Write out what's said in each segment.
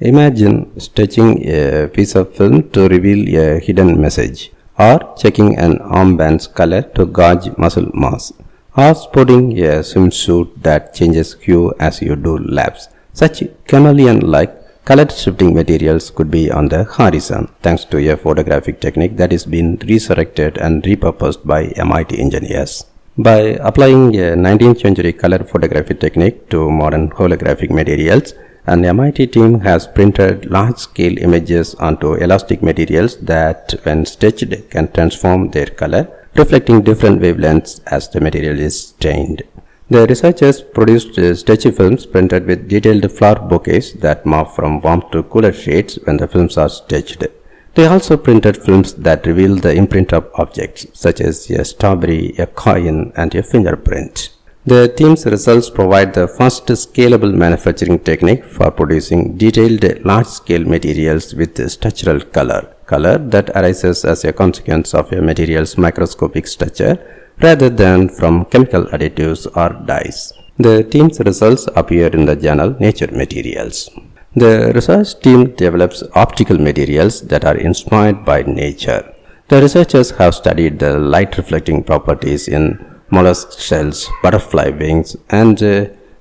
Imagine stretching a piece of film to reveal a hidden message, or checking an armband's color to gauge muscle mass, or sporting a swimsuit that changes hue as you do laps. Such chameleon-like color shifting materials could be on the horizon thanks to a photographic technique that is being resurrected and repurposed by MIT engineers. By applying a 19th century color photography technique to modern holographic materials, an MIT team has printed large-scale images onto elastic materials that, when stretched, can transform their color, reflecting different wavelengths as the material is strained. The researchers produced stretchy films printed with detailed flower bouquets that morph from warm to cooler shades when the films are stretched. They also printed films that reveal the imprint of objects, such as a strawberry, a coin, and a fingerprint. The team's results provide the first scalable manufacturing technique for producing detailed large-scale materials with structural color that arises as a consequence of a material's microscopic structure rather than from chemical additives or dyes. The team's results appear in the journal Nature Materials. The research team develops optical materials that are inspired by nature. The researchers have studied the light-reflecting properties in mollusk shells, butterfly wings, and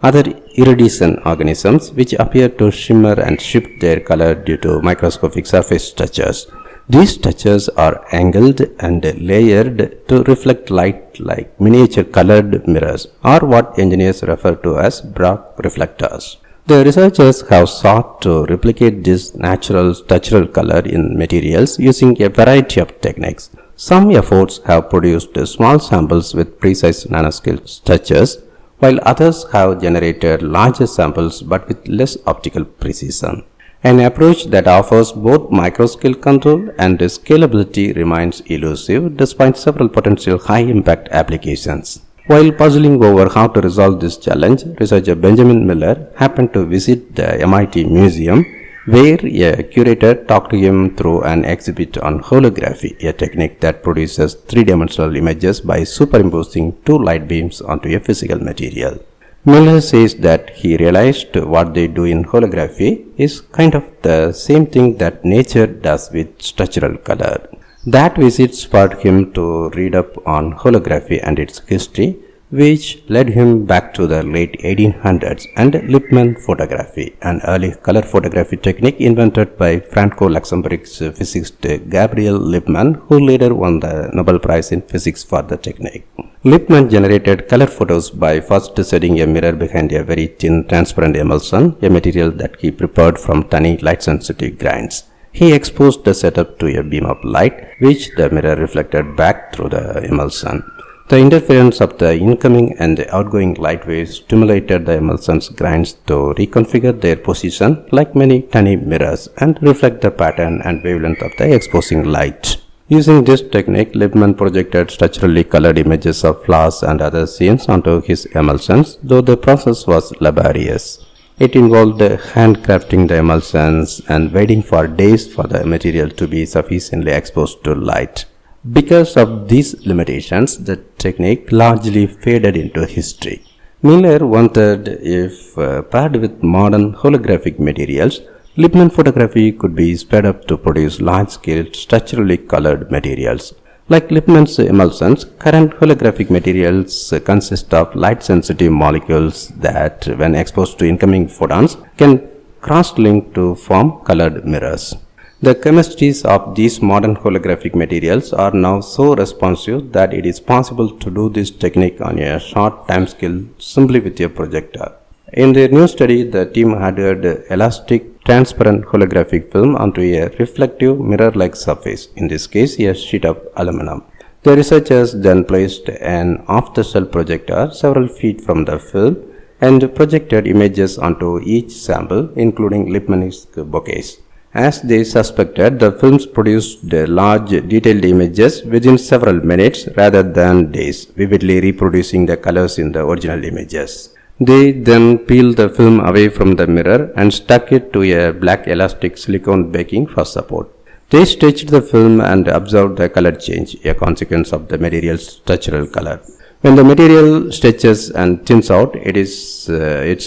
other iridescent organisms which appear to shimmer and shift their color due to microscopic surface structures. These structures are angled and layered to reflect light like miniature colored mirrors, or what engineers refer to as Bragg reflectors. The researchers have sought to replicate this natural structural color in materials using a variety of techniques. Some efforts have produced small samples with precise nanoscale structures, while others have generated larger samples but with less optical precision. An approach that offers both microscale control and scalability remains elusive despite several potential high-impact applications. While puzzling over how to resolve this challenge, researcher Benjamin Miller happened to visit the MIT Museum, where a curator talked to him through an exhibit on holography, a technique that produces three-dimensional images by superimposing two light beams onto a physical material. Miller says that he realized what they do in holography is kind of the same thing that nature does with structural color. That visit spurred him to read up on holography and its history, which led him back to the late 1800s and Lippmann photography, an early color photography technique invented by Franco-Luxembourg's physicist Gabriel Lippmann, who later won the Nobel Prize in Physics for the technique. Lippmann generated color photos by first setting a mirror behind a very thin transparent emulsion, a material that he prepared from tiny light-sensitive grains. He exposed the setup to a beam of light, which the mirror reflected back through the emulsion. The interference of the incoming and the outgoing light waves stimulated the emulsion's grains to reconfigure their position like many tiny mirrors and reflect the pattern and wavelength of the exposing light. Using this technique, Lippmann projected structurally colored images of flowers and other scenes onto his emulsions, though the process was laborious. It involved handcrafting the emulsions and waiting for days for the material to be sufficiently exposed to light. Because of these limitations, the technique largely faded into history. Miller wondered if, paired with modern holographic materials, Lippmann photography could be sped up to produce large-scale structurally colored materials. Like Lippmann's emulsions, current holographic materials consist of light-sensitive molecules that, when exposed to incoming photons, can cross-link to form colored mirrors. The chemistries of these modern holographic materials are now so responsive that it is possible to do this technique on a short timescale simply with a projector. In their new study, the team added elastic, transparent holographic film onto a reflective mirror-like surface, in this case a sheet of aluminum. The researchers then placed an off-the-shelf projector several feet from the film and projected images onto each sample, including Lippmann's bouquets. As they suspected, the films produced large, detailed images within several minutes rather than days, vividly reproducing the colors in the original images. They then peeled the film away from the mirror and stuck it to a black elastic silicone backing for support. They stretched the film and observed the color change, a consequence of the material's structural color. When the material stretches and thins out, its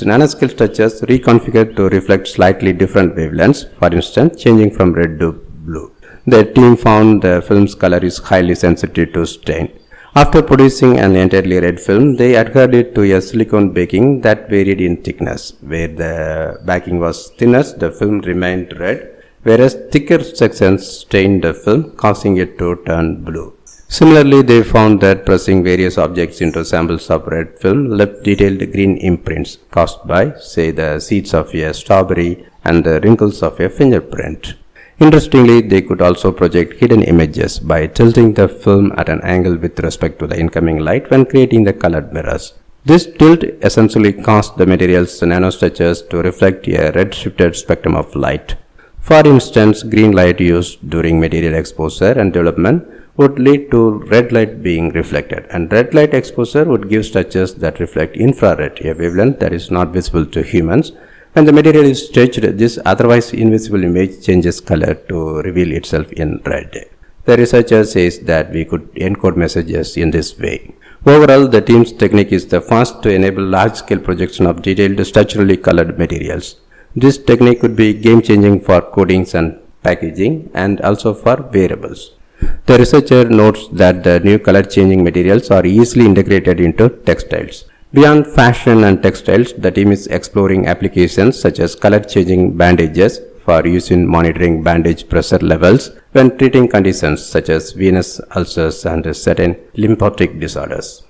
nanoscale structures reconfigured to reflect slightly different wavelengths, for instance, changing from red to blue. The team found the film's color is highly sensitive to stain. After producing an entirely red film, they adhered it to a silicone backing that varied in thickness. Where the backing was thinnest, the film remained red, whereas thicker sections stained the film, causing it to turn blue. Similarly, they found that pressing various objects into samples of red film left detailed green imprints caused by, say, the seeds of a strawberry and the wrinkles of a fingerprint. Interestingly, they could also project hidden images by tilting the film at an angle with respect to the incoming light when creating the colored mirrors. This tilt essentially caused the material's nanostructures to reflect a red-shifted spectrum of light. For instance, green light used during material exposure and development would lead to red light being reflected, and red light exposure would give structures that reflect infrared, a wavelength that is not visible to humans. When the material is stretched, this otherwise invisible image changes color to reveal itself in red. The researcher says that we could encode messages in this way. Overall, the team's technique is the first to enable large-scale projection of detailed structurally colored materials. This technique could be game-changing for coatings and packaging and also for wearables. The researcher notes that the new color-changing materials are easily integrated into textiles. Beyond fashion and textiles, the team is exploring applications such as color-changing bandages for use in monitoring bandage pressure levels when treating conditions such as venous ulcers and certain lymphatic disorders.